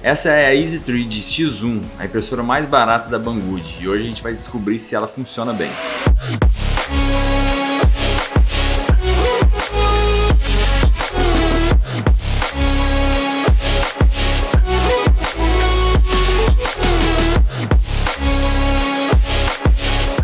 Essa é a EasyThread X1, a impressora mais barata da Banggood, e hoje a gente vai descobrir se ela funciona bem.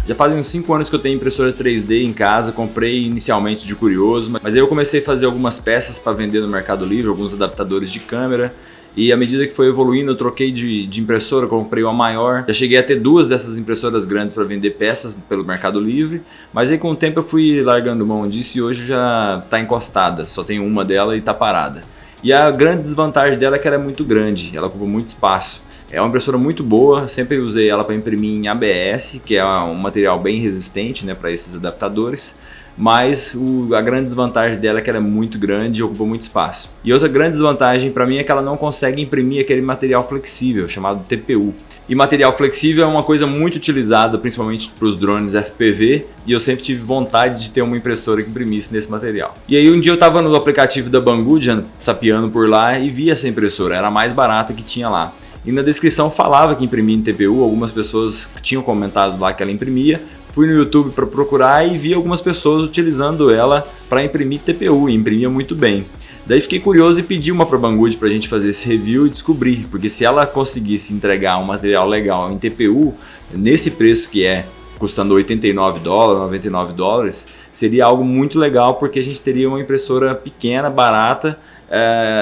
Já fazem uns 5 anos que eu tenho impressora 3D em casa, comprei inicialmente de curioso, mas aí eu comecei a fazer algumas peças para vender no Mercado Livre, alguns adaptadores de câmera, e à medida que foi evoluindo eu troquei de impressora, comprei uma maior, já cheguei a ter 2 dessas impressoras grandes para vender peças pelo Mercado Livre, mas aí com o tempo eu fui largando mão disso e hoje já está encostada, só tenho uma dela e está parada. E a grande desvantagem dela é que ela é muito grande, ela ocupa muito espaço. É uma impressora muito boa, sempre usei ela para imprimir em ABS, que é um material bem resistente, né, para esses adaptadores, mas a grande desvantagem dela é que ela é muito grande e ocupa muito espaço. E outra grande desvantagem para mim é que ela não consegue imprimir aquele material flexível, chamado TPU. E material flexível é uma coisa muito utilizada, principalmente para os drones FPV, e eu sempre tive vontade de ter uma impressora que imprimisse nesse material. E aí um dia eu estava no aplicativo da Banggood, sapeando por lá, e vi essa impressora, era a mais barata que tinha lá. E na descrição falava que imprimia em TPU, algumas pessoas tinham comentado lá que ela imprimia. Fui no YouTube para procurar e vi algumas pessoas utilizando ela para imprimir TPU, e imprimia muito bem. Daí fiquei curioso e pedi uma para a Banggood para a gente fazer esse review e descobrir, porque se ela conseguisse entregar um material legal em TPU, nesse preço que é, custando $89, $99, seria algo muito legal, porque a gente teria uma impressora pequena, barata,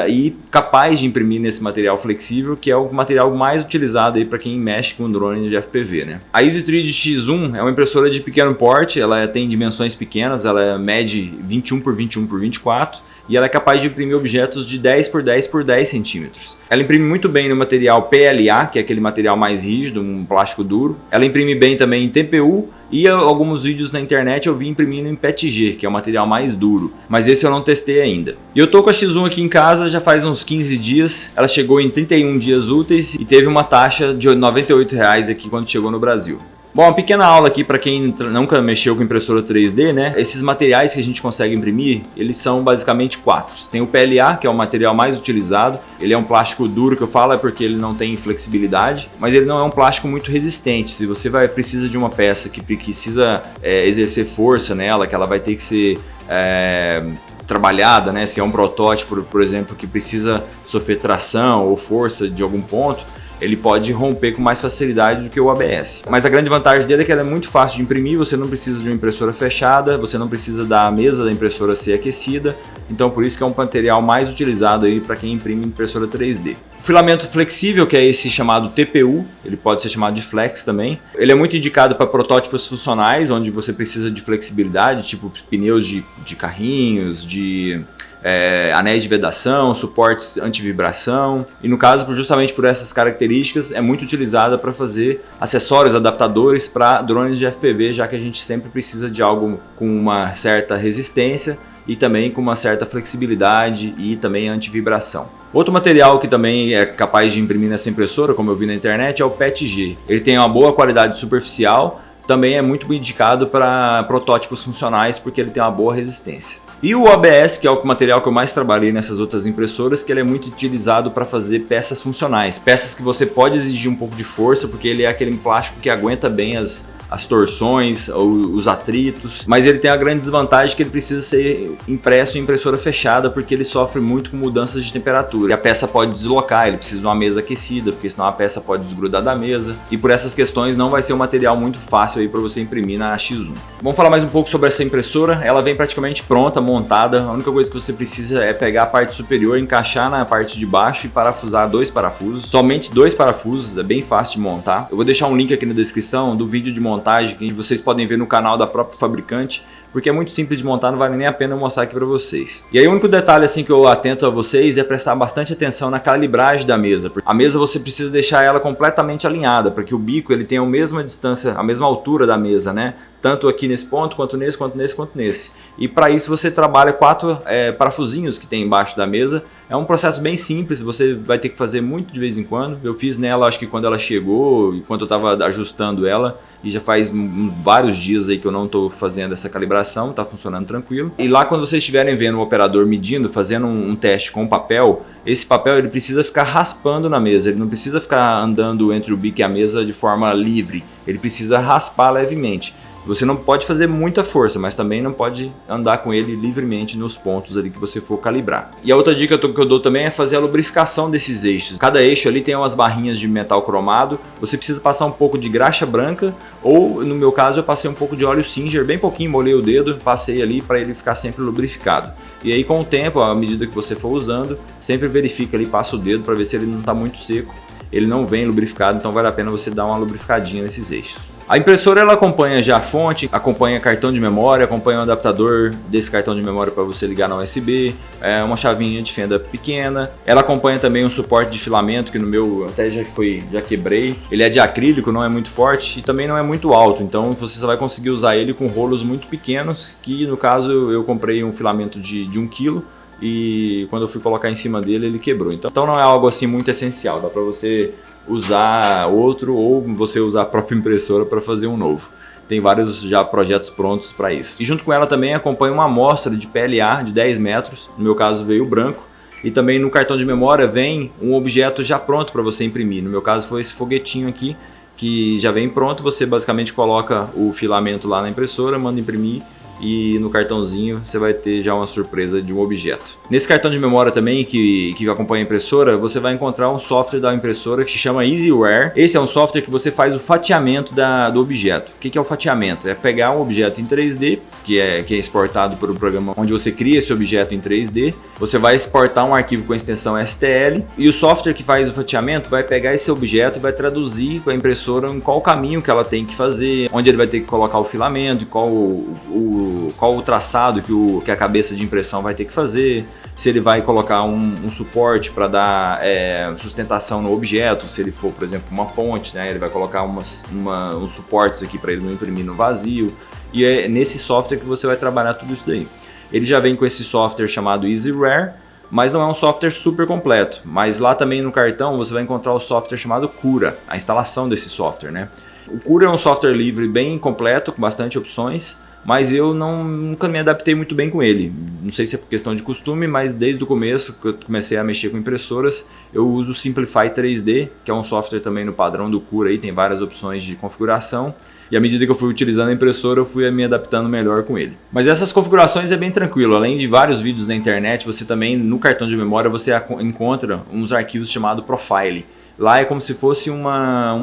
e capaz de imprimir nesse material flexível, que é o material mais utilizado aí para quem mexe com drone de FPV, né? A EasyThread X1 é uma impressora de pequeno porte, ela tem dimensões pequenas, ela mede 21 por 21 por 24 e ela é capaz de imprimir objetos de 10 por 10 por 10 centímetros. Ela imprime muito bem no material PLA, que é aquele material mais rígido, um plástico duro. Ela imprime bem também em TPU e alguns vídeos na internet eu vi imprimindo em PETG, que é o material mais duro, mas esse eu não testei ainda. E eu tô com a X1 aqui em casa já faz uns 15 dias, ela chegou em 31 dias úteis e teve uma taxa de R$ 98 aqui quando chegou no Brasil. Bom, uma pequena aula aqui para quem nunca mexeu com impressora 3D, né? Esses materiais que a gente consegue imprimir, eles são basicamente 4. Tem o PLA, que é o material mais utilizado. Ele é um plástico duro, que eu falo é porque ele não tem flexibilidade, mas ele não é um plástico muito resistente. Se você precisa de uma peça que precisa exercer força nela, que ela vai ter que ser trabalhada, né? Se é um protótipo, por exemplo, que precisa sofrer tração ou força de algum ponto, ele pode romper com mais facilidade do que o ABS. Mas a grande vantagem dele é que ela é muito fácil de imprimir, você não precisa de uma impressora fechada, você não precisa da mesa da impressora ser aquecida, então por isso que é um material mais utilizado aí para quem imprime impressora 3D. O filamento flexível, que é esse chamado TPU, ele pode ser chamado de flex também, ele é muito indicado para protótipos funcionais, onde você precisa de flexibilidade, tipo pneus de carrinhos, de anéis de vedação, suportes anti-vibração, e no caso, justamente por essas características, é muito utilizada para fazer acessórios, adaptadores para drones de FPV, já que a gente sempre precisa de algo com uma certa resistência e também com uma certa flexibilidade e também anti-vibração. Outro material que também é capaz de imprimir nessa impressora, como eu vi na internet, é o PETG. Ele tem uma boa qualidade superficial, também é muito indicado para protótipos funcionais porque ele tem uma boa resistência. E o ABS, que é o material que eu mais trabalhei nessas outras impressoras, que ele é muito utilizado para fazer peças funcionais. Peças que você pode exigir um pouco de força, porque ele é aquele plástico que aguenta bem as torções, os atritos, mas ele tem a grande desvantagem que ele precisa ser impresso em impressora fechada, porque ele sofre muito com mudanças de temperatura. E a peça pode deslocar, ele precisa de uma mesa aquecida, porque senão a peça pode desgrudar da mesa. E por essas questões não vai ser um material muito fácil aí para você imprimir na X1. Vamos falar mais um pouco sobre essa impressora. Ela vem praticamente pronta, montada. A única coisa que você precisa é pegar a parte superior, encaixar na parte de baixo e parafusar 2 parafusos. Somente 2 parafusos, é bem fácil de montar. Eu vou deixar um link aqui na descrição do vídeo de montagem que vocês podem ver no canal da própria fabricante, porque é muito simples de montar, não vale nem a pena eu mostrar aqui para vocês. E aí o único detalhe assim que eu atento a vocês é prestar bastante atenção na calibragem da mesa. A mesa você precisa deixar ela completamente alinhada, para que o bico ele tenha a mesma distância, a mesma altura da mesa, né? tanto aqui nesse ponto, quanto nesse, quanto nesse, quanto nesse. E para isso você trabalha 4 parafusinhos que tem embaixo da mesa. É um processo bem simples, você vai ter que fazer muito de vez em quando. Eu fiz nela, acho que quando ela chegou, enquanto eu estava ajustando ela, e já faz vários dias aí que eu não estou fazendo essa calibração, está funcionando tranquilo. E lá quando vocês estiverem vendo o operador medindo, fazendo um teste com papel, esse papel ele precisa ficar raspando na mesa, ele não precisa ficar andando entre o bico e a mesa de forma livre, ele precisa raspar levemente. Você não pode fazer muita força, mas também não pode andar com ele livremente nos pontos ali que você for calibrar. E a outra dica que eu dou também é fazer a lubrificação desses eixos. Cada eixo ali tem umas barrinhas de metal cromado, você precisa passar um pouco de graxa branca, ou no meu caso eu passei um pouco de óleo Singer, bem pouquinho, molhei o dedo, passei ali para ele ficar sempre lubrificado. E aí com o tempo, à medida que você for usando, sempre verifica ali, passa o dedo para ver se ele não está muito seco. Ele não vem lubrificado, então vale a pena você dar uma lubrificadinha nesses eixos. A impressora ela acompanha já a fonte, acompanha cartão de memória, acompanha um adaptador desse cartão de memória para você ligar na USB, uma chavinha de fenda pequena. Ela acompanha também um suporte de filamento que no meu até já quebrei. Ele é de acrílico, não é muito forte e também não é muito alto, então você só vai conseguir usar ele com rolos muito pequenos, que no caso eu comprei um filamento de 1 kg. E quando eu fui colocar em cima dele, ele quebrou. Então não é algo assim muito essencial, dá para você usar outro ou você usar a própria impressora para fazer um novo. Tem vários já projetos prontos para isso. E junto com ela também acompanha uma amostra de PLA de 10 metros, no meu caso veio branco. E também no cartão de memória vem um objeto já pronto para você imprimir. No meu caso foi esse foguetinho aqui, que já vem pronto, você basicamente coloca o filamento lá na impressora, manda imprimir. E no cartãozinho você vai ter já uma surpresa de um objeto. Nesse cartão de memória também que acompanha a impressora, você vai encontrar um software da impressora que se chama EasyWare. Esse é um software que você faz o fatiamento do objeto. O que é o fatiamento? É pegar um objeto em 3D, que é exportado por um programa onde você cria esse objeto em 3D. Você vai exportar um arquivo com a extensão STL e o software que faz o fatiamento vai pegar esse objeto e vai traduzir com a impressora em qual caminho que ela tem que fazer, onde ele vai ter que colocar o filamento, qual o traçado que a cabeça de impressão vai ter que fazer, se ele vai colocar um suporte para dar sustentação no objeto, se ele for, por exemplo, uma ponte, né, ele vai colocar uns suportes aqui para ele não imprimir no vazio, e é nesse software que você vai trabalhar tudo isso daí. Ele já vem com esse software chamado EasyWare, mas não é um software super completo, mas lá também no cartão você vai encontrar o software chamado Cura, a instalação desse software, né? O Cura é um software livre bem completo, com bastante opções, mas eu nunca me adaptei muito bem com ele. Não sei se é por questão de costume, mas desde o começo que eu comecei a mexer com impressoras, eu uso o Simplify 3D, que é um software também no padrão do Cura, aí tem várias opções de configuração. E à medida que eu fui utilizando a impressora, eu fui me adaptando melhor com ele. Mas essas configurações é bem tranquilo. Além de vários vídeos na internet, você também, no cartão de memória, você encontra uns arquivos chamados Profile. Lá é como se fosse um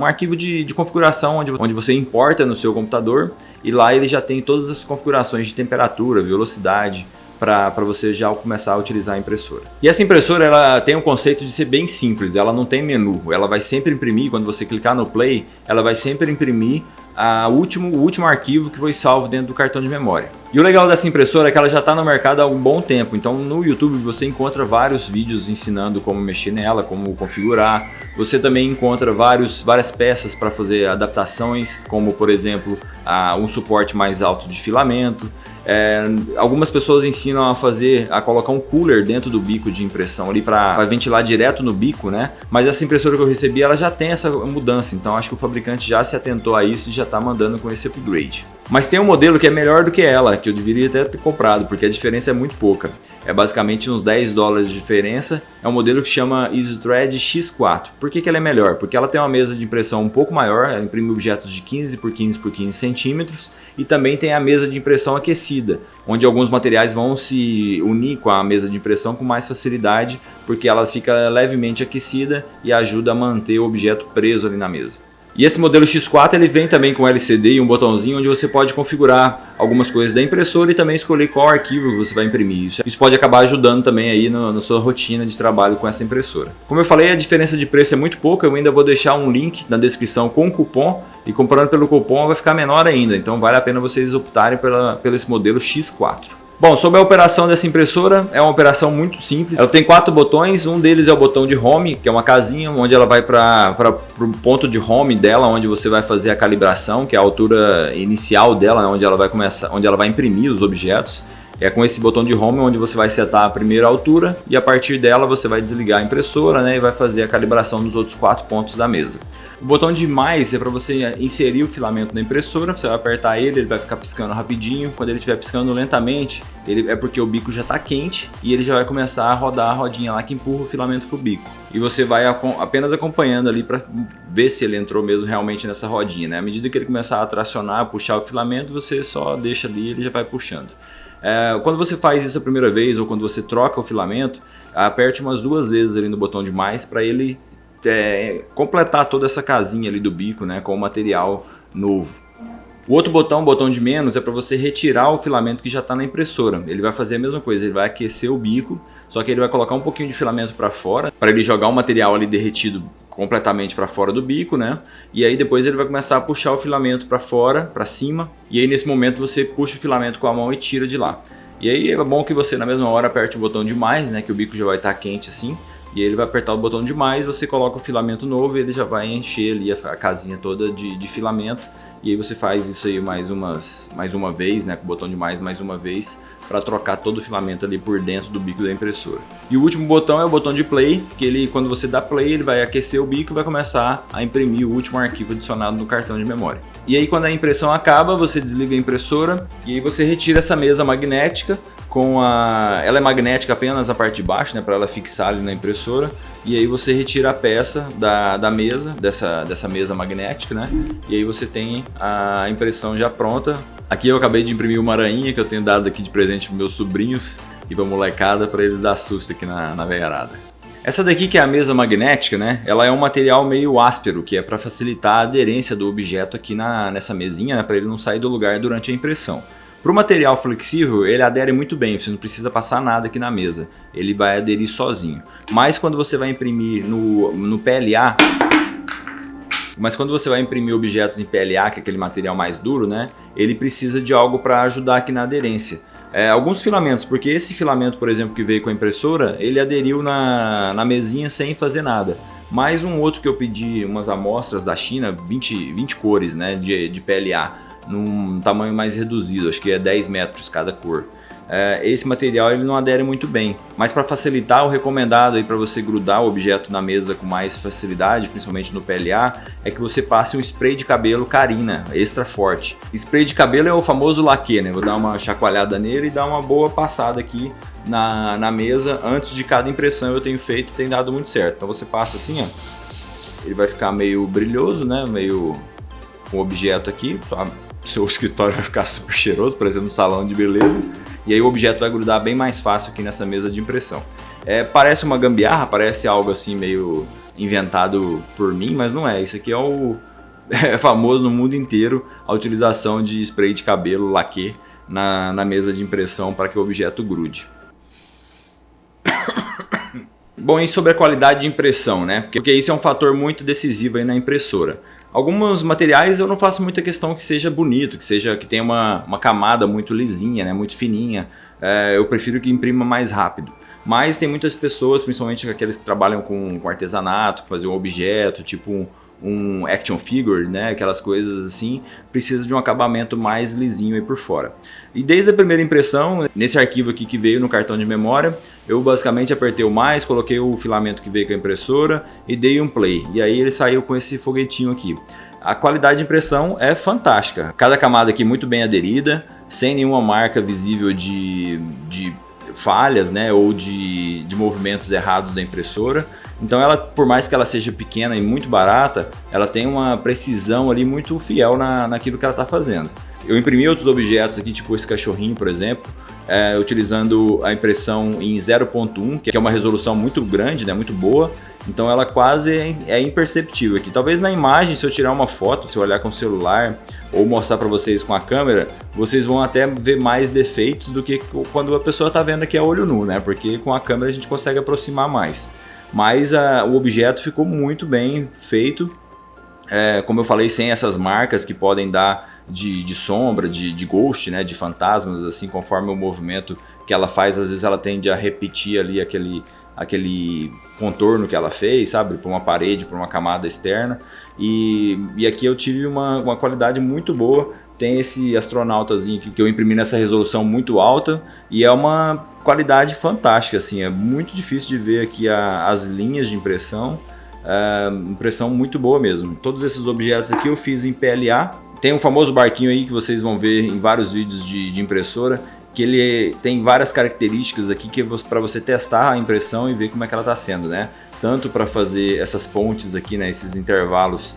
arquivo de configuração onde você importa no seu computador e lá ele já tem todas as configurações de temperatura, velocidade, para você já começar a utilizar a impressora. E essa impressora ela tem um conceito de ser bem simples, ela não tem menu, ela vai sempre imprimir, quando você clicar no play, ela vai sempre imprimir o último arquivo que foi salvo dentro do cartão de memória. E o legal dessa impressora é que ela já está no mercado há um bom tempo, então no YouTube você encontra vários vídeos ensinando como mexer nela, como configurar. Você também encontra várias peças para fazer adaptações, como por exemplo um suporte mais alto de filamento. Algumas pessoas ensinam a colocar um cooler dentro do bico de impressão ali para ventilar direto no bico, né? Mas essa impressora que eu recebi, ela já tem essa mudança, então acho que o fabricante já se atentou a isso e já está mandando com esse upgrade. Mas tem um modelo que é melhor do que ela, que eu deveria até ter comprado, porque a diferença é muito pouca. É basicamente uns $10 de diferença. É um modelo que chama EasyThread X4. Por que ela é melhor? Porque ela tem uma mesa de impressão um pouco maior, ela imprime objetos de 15 por 15 por 15 centímetros e também tem a mesa de impressão aquecida, onde alguns materiais vão se unir com a mesa de impressão com mais facilidade, porque ela fica levemente aquecida e ajuda a manter o objeto preso ali na mesa. E esse modelo X4 ele vem também com LCD e um botãozinho onde você pode configurar algumas coisas da impressora e também escolher qual arquivo você vai imprimir. Isso pode acabar ajudando também aí na sua rotina de trabalho com essa impressora. Como eu falei, a diferença de preço é muito pouca, eu ainda vou deixar um link na descrição com o cupom e comprando pelo cupom vai ficar menor ainda, então vale a pena vocês optarem pelo esse modelo X4. Bom, sobre a operação dessa impressora, é uma operação muito simples. Ela tem 4 botões, um deles é o botão de home, que é uma casinha onde ela vai para o ponto de home dela, onde você vai fazer a calibração, que é a altura inicial dela, né, onde ela vai começar, onde ela vai imprimir os objetos. É com esse botão de home onde você vai setar a primeira altura e a partir dela você vai desligar a impressora, né, e vai fazer a calibração dos outros 4 pontos da mesa. O botão de mais é para você inserir o filamento na impressora, você vai apertar ele vai ficar piscando rapidinho. Quando ele estiver piscando lentamente, é porque o bico já está quente e ele já vai começar a rodar a rodinha lá que empurra o filamento para o bico. E você vai apenas acompanhando ali para ver se ele entrou mesmo realmente nessa rodinha, né? À medida que ele começar a tracionar, puxar o filamento, você só deixa ali e ele já vai puxando. Quando você faz isso a primeira vez ou quando você troca o filamento, aperte umas 2 vezes ali no botão de mais para ele completar toda essa casinha ali do bico, né, com o material novo. O outro botão, o botão de menos, é para você retirar o filamento que já está na impressora. Ele vai fazer a mesma coisa, ele vai aquecer o bico, só que ele vai colocar um pouquinho de filamento para fora, para ele jogar o material ali derretido completamente para fora do bico, né? E aí depois ele vai começar a puxar o filamento para fora, para cima, e aí nesse momento você puxa o filamento com a mão e tira de lá. E aí é bom que você na mesma hora aperte o botão de mais, né, que o bico já vai estar quente assim, e aí ele vai apertar o botão de mais, você coloca o filamento novo e ele já vai encher ali a casinha toda de filamento. E aí você faz isso aí mais uma vez, né, com o botão de mais uma vez, para trocar todo o filamento ali por dentro do bico da impressora. E o último botão é o botão de play, que ele, quando você dá play, ele vai aquecer o bico e vai começar a imprimir o último arquivo adicionado no cartão de memória. E aí quando a impressão acaba, você desliga a impressora e aí você retira essa mesa magnética. Ela é magnética apenas a parte de baixo, né, para ela fixar ali na impressora. E aí você retira a peça da mesa, dessa mesa magnética, né? E aí você tem a impressão já pronta. Aqui eu acabei de imprimir uma aranha que eu tenho dado aqui de presente para meus sobrinhos e para molecada, para eles dar susto aqui na veiarada. Essa daqui, que é a mesa magnética, né? Ela é um material meio áspero, que é para facilitar a aderência do objeto aqui nessa mesinha, né, para ele não sair do lugar durante a impressão. Para o material flexível, ele adere muito bem, você não precisa passar nada aqui na mesa, ele vai aderir sozinho. Mas quando você vai imprimir no PLA, objetos em PLA, que é aquele material mais duro, né, ele precisa de algo para ajudar aqui na aderência. Alguns filamentos, porque esse filamento, por exemplo, que veio com a impressora, ele aderiu na mesinha sem fazer nada. Mais um outro que eu pedi, umas amostras da China, 20 cores, né, de PLA. Num tamanho mais reduzido, acho que é 10 metros cada cor. Esse material ele não adere muito bem, mas para facilitar, o recomendado aí para você grudar o objeto na mesa com mais facilidade, principalmente no PLA, é que você passe um spray de cabelo Carina, extra forte. Spray de cabelo é o famoso laque, né? Vou dar uma chacoalhada nele e dar uma boa passada aqui na mesa antes de cada impressão. Eu tenho feito e tem dado muito certo. Então você passa assim, ó, ele vai ficar meio brilhoso, né? Meio com o objeto aqui, seu escritório vai ficar super cheiroso, parecendo um salão de beleza. E aí o objeto vai grudar bem mais fácil aqui nessa mesa de impressão. Parece uma gambiarra, parece algo assim meio inventado por mim, mas não é. Isso aqui é famoso no mundo inteiro, a utilização de spray de cabelo laque na mesa de impressão para que o objeto grude. Bom, e sobre a qualidade de impressão, né? Porque isso é um fator muito decisivo aí na impressora. Alguns materiais eu não faço muita questão que seja bonito, que tenha uma camada muito lisinha, né, muito fininha. Eu prefiro que imprima mais rápido. Mas tem muitas pessoas, principalmente aqueles que trabalham com artesanato, que fazem um objeto, tipo um action figure, né, aquelas coisas assim, precisa de um acabamento mais lisinho aí por fora. E desde a primeira impressão, nesse arquivo aqui que veio no cartão de memória, eu basicamente apertei o mais, coloquei o filamento que veio com a impressora e dei um play. E aí ele saiu com esse foguetinho aqui. A qualidade de impressão é fantástica. Cada camada aqui muito bem aderida, sem nenhuma marca visível de falhas, né, ou de movimentos errados da impressora. Então ela, por mais que ela seja pequena e muito barata, ela tem uma precisão ali muito fiel naquilo que ela está fazendo. Eu imprimi outros objetos aqui, tipo esse cachorrinho, por exemplo, utilizando a impressão em 0.1, que é uma resolução muito grande, né, muito boa. Então ela quase é imperceptível aqui. Talvez na imagem, se eu tirar uma foto, se eu olhar com o celular ou mostrar para vocês com a câmera, vocês vão até ver mais defeitos do que quando a pessoa está vendo aqui a olho nu, né? Porque com a câmera a gente consegue aproximar mais. Mas o objeto ficou muito bem feito, como eu falei, sem essas marcas que podem dar de sombra, de ghost, né, de fantasmas, assim, conforme o movimento que ela faz, às vezes ela tende a repetir ali aquele contorno que ela fez, sabe, para uma parede, para uma camada externa, e aqui eu tive uma qualidade muito boa. Tem esse astronautazinho que eu imprimi nessa resolução muito alta e é uma qualidade fantástica, assim, é muito difícil de ver aqui as linhas de impressão, impressão muito boa mesmo. Todos esses objetos aqui eu fiz em PLA. Tem um famoso barquinho aí que vocês vão ver em vários vídeos de impressora, que ele tem várias características aqui que para você testar a impressão e ver como é que ela está sendo, né? Tanto para fazer essas pontes aqui, né, esses intervalos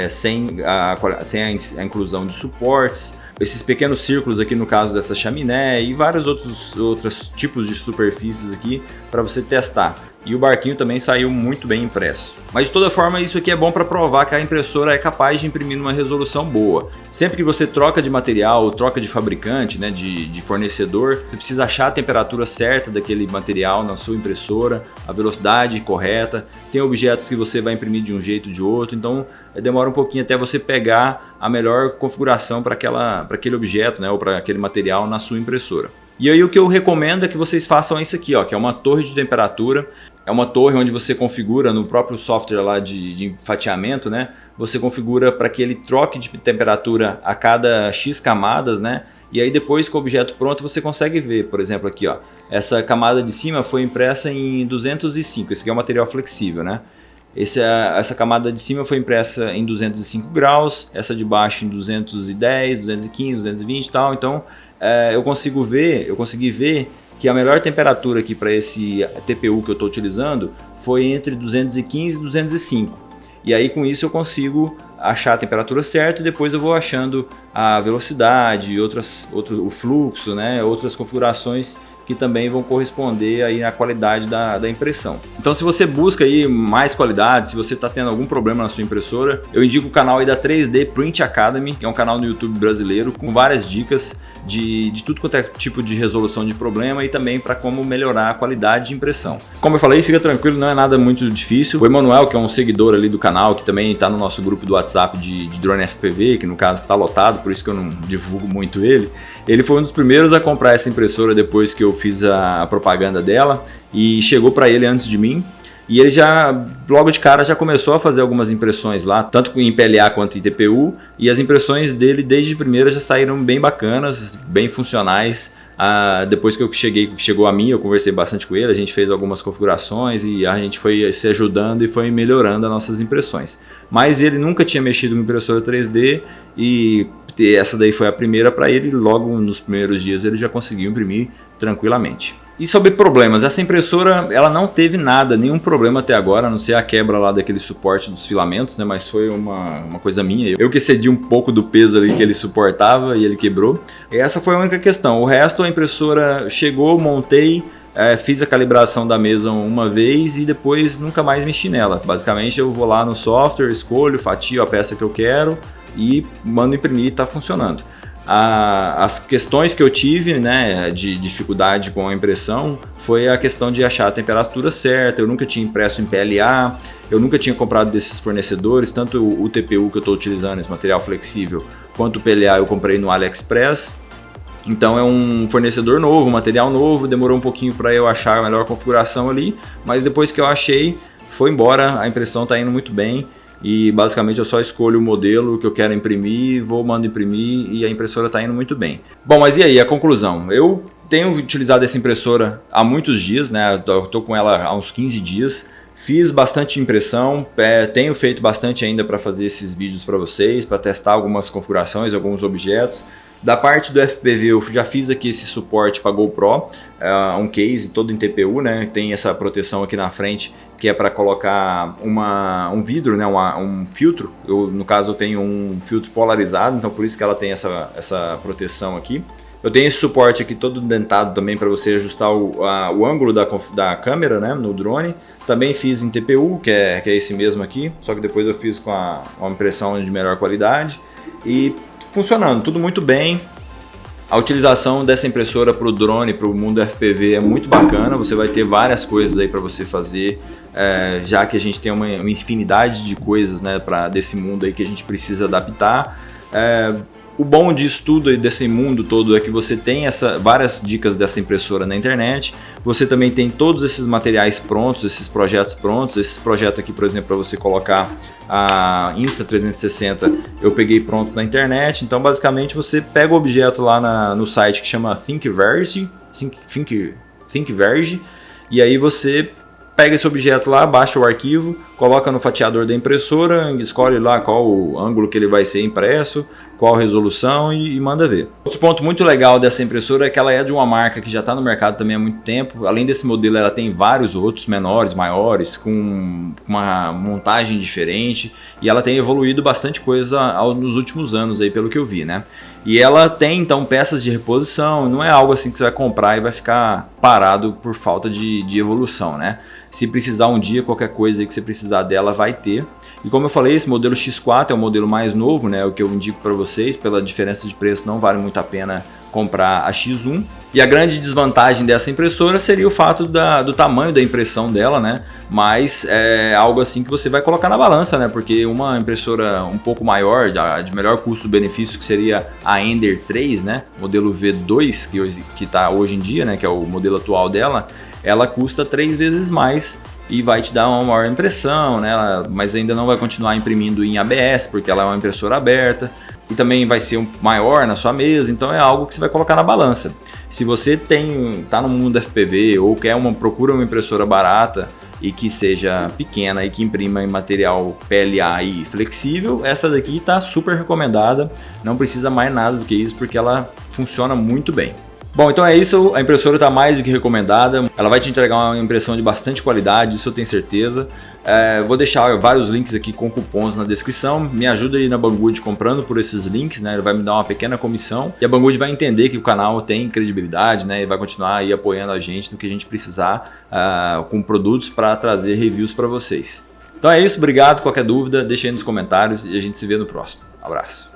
sem a inclusão de suportes, esses pequenos círculos aqui no caso dessa chaminé e vários outros tipos de superfícies aqui para você testar. E o barquinho também saiu muito bem impresso. Mas de toda forma isso aqui é bom para provar que a impressora é capaz de imprimir numa resolução boa. Sempre que você troca de material ou troca de fabricante, né, de fornecedor, você precisa achar a temperatura certa daquele material na sua impressora, a velocidade correta. Tem objetos que você vai imprimir de um jeito ou de outro, então demora um pouquinho até você pegar a melhor configuração para aquele objeto, né, ou para aquele material na sua impressora. E aí o que eu recomendo é que vocês façam isso aqui, ó, que é uma torre de temperatura. É uma torre onde você configura no próprio software lá de fatiamento, né? Você configura para que ele troque de temperatura a cada X camadas, né? E aí depois com o objeto pronto você consegue ver, por exemplo aqui, ó, essa camada de cima foi impressa em 205, esse aqui é um material flexível, né? Essa camada de cima foi impressa em 205 graus, essa de baixo em 210, 215, 220 e tal, então eu consegui ver que a melhor temperatura aqui para esse TPU que eu estou utilizando foi entre 215 e 205. E aí com isso eu consigo achar a temperatura certa e depois eu vou achando a velocidade, o fluxo, né, outras configurações que também vão corresponder aí à qualidade da impressão. Então se você busca aí mais qualidade, se você está tendo algum problema na sua impressora, eu indico o canal aí da 3D Print Academy, que é um canal no YouTube brasileiro com várias dicas de tudo quanto é tipo de resolução de problema e também para como melhorar a qualidade de impressão. Como eu falei, fica tranquilo, não é nada muito difícil. O Emanuel, que é um seguidor ali do canal, que também está no nosso grupo do WhatsApp de drone FPV, que no caso está lotado, por isso que eu não divulgo muito ele foi um dos primeiros a comprar essa impressora depois que eu fiz a propaganda dela e chegou para ele antes de mim. E ele já, logo de cara, já começou a fazer algumas impressões lá, tanto em PLA quanto em TPU, e as impressões dele desde a primeira já saíram bem bacanas, bem funcionais. Depois que chegou a mim, eu conversei bastante com ele, a gente fez algumas configurações e a gente foi se ajudando e foi melhorando as nossas impressões. Mas ele nunca tinha mexido com impressora 3D e essa daí foi a primeira para ele, logo nos primeiros dias ele já conseguiu imprimir tranquilamente. E sobre problemas, essa impressora ela não teve nenhum problema até agora, a não ser a quebra lá daquele suporte dos filamentos, né? Mas foi uma coisa minha, eu que excedi um pouco do peso ali que ele suportava e ele quebrou. E essa foi a única questão, o resto a impressora chegou, montei, fiz a calibração da mesa uma vez e depois nunca mais mexi nela. Basicamente eu vou lá no software, escolho, fatio a peça que eu quero e mando imprimir e está funcionando. As questões que eu tive, né, de dificuldade com a impressão foi a questão de achar a temperatura certa. Eu nunca tinha impresso em PLA, eu nunca tinha comprado desses fornecedores, tanto o TPU que eu estou utilizando, esse material flexível, quanto o PLA eu comprei no AliExpress. Então é um fornecedor novo, material novo, demorou um pouquinho para eu achar a melhor configuração ali, mas depois que eu achei, foi embora, a impressão está indo muito bem. E basicamente eu só escolho o modelo que eu quero imprimir, mando imprimir e a impressora está indo muito bem. Bom, mas e aí, a conclusão? Eu tenho utilizado essa impressora há muitos dias, né? Eu estou com ela há uns 15 dias. Fiz bastante impressão, tenho feito bastante ainda para fazer esses vídeos para vocês, para testar algumas configurações, alguns objetos. Da parte do FPV eu já fiz aqui esse suporte para GoPro, um case todo em TPU, né? Tem essa proteção aqui na frente que é para colocar um vidro, né? Um filtro. No caso eu tenho um filtro polarizado, então por isso que ela tem essa proteção aqui. Eu tenho esse suporte aqui todo dentado também para você ajustar o ângulo da câmera, né, no drone. Também fiz em TPU, que é esse mesmo aqui, só que depois eu fiz com uma impressão de melhor qualidade. E funcionando, tudo muito bem. A utilização dessa impressora para o drone, para o mundo FPV é muito bacana. Você vai ter várias coisas aí para você fazer, já que a gente tem uma infinidade de coisas, né, desse mundo aí que a gente precisa adaptar. O bom disso tudo e desse mundo todo é que você tem várias dicas dessa impressora na internet, você também tem todos esses materiais prontos, esses projetos prontos, esses projetos aqui, por exemplo, para você colocar a Insta360, eu peguei pronto na internet, então basicamente você pega o objeto lá no site que chama Thingiverse, e aí você pega esse objeto lá, baixa o arquivo, coloca no fatiador da impressora, escolhe lá qual o ângulo que ele vai ser impresso, qual resolução e manda ver. Outro ponto muito legal dessa impressora é que ela é de uma marca que já está no mercado também há muito tempo. Além desse modelo, ela tem vários outros menores, maiores, com uma montagem diferente, e ela tem evoluído bastante coisa nos últimos anos aí, pelo que eu vi, né? E ela tem então peças de reposição, não é algo assim que você vai comprar e vai ficar parado por falta de evolução, né? Se precisar um dia, qualquer coisa aí que você precisar dela vai ter. E como eu falei, esse modelo X4 é o modelo mais novo, né? O que eu indico para vocês, pela diferença de preço não vale muito a pena comprar a X1. E a grande desvantagem dessa impressora seria o fato do tamanho da impressão dela, né? Mas é algo assim que você vai colocar na balança, né? Porque uma impressora um pouco maior, de melhor custo-benefício, que seria a Ender 3, né? Modelo V2, que está hoje em dia, né? Que é o modelo atual dela, ela custa 3 vezes mais e vai te dar uma maior impressão, né? Mas ainda não vai continuar imprimindo em ABS, porque ela é uma impressora aberta, e também vai ser maior na sua mesa, então é algo que você vai colocar na balança. Se você tá no mundo FPV ou procura uma impressora barata e que seja pequena e que imprima em material PLA e flexível, essa daqui está super recomendada, não precisa mais nada do que isso, porque ela funciona muito bem. Bom, então é isso, a impressora está mais do que recomendada, ela vai te entregar uma impressão de bastante qualidade, isso eu tenho certeza. Vou deixar vários links aqui com cupons na descrição, me ajuda aí na Banggood comprando por esses links, né? Ele vai me dar uma pequena comissão e a Banggood vai entender que o canal tem credibilidade, né? E vai continuar aí apoiando a gente no que a gente precisar com produtos para trazer reviews para vocês. Então é isso, obrigado, qualquer dúvida deixa aí nos comentários e a gente se vê no próximo. Abraço.